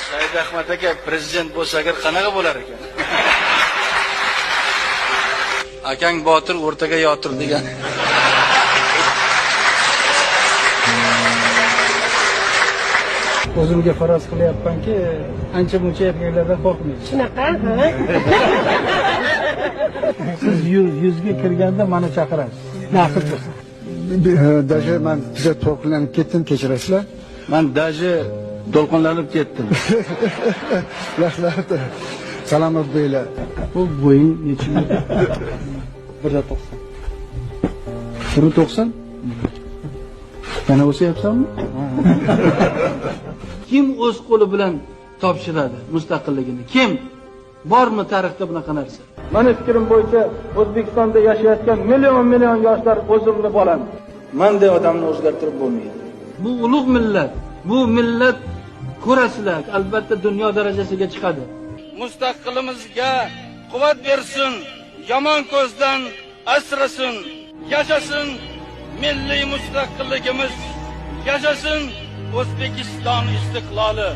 Said Ahmad aka prezident bo'lsa agar qanaqa bo'lar ekan? Akang Botir o'rtaga yotir degan. O'zimga faraz qilyapmanki, ancha muncha erkaklardan qo'rqmaysiz. Shunaqa, ha? Siz yuzga kirganda meni chaqirasiz. Nasib bo'lsa. Даже men juda to'lqinlanib ketdim, kechirasizlar. Men daji to'lqinlanib ketdim. Rahmat. Salomat bo'linglar. Bu bo'ying necha metr? 1.90. 1.90? Yana o'syapsanmi? Kim o'z qo'li bilan topshiradi mustaqilligini? Kim? Bormi tarixda bunaqa narsa? Meni fikrim bo'yicha O'zbekistonda yashayotgan million yoshlar o'zimni bolam. Menday odamni o'zgartirib bo'lmaydi. Bu ulug' millat. Bu millat ko'rasizlar, albatta dunyo darajasiga chiqadi. Mustaqilligimizga quvvat bersin, yomon ko'zdan asrasin. Yashasin milliy mustaqilligimiz, yashasin O'zbekiston istiqloli.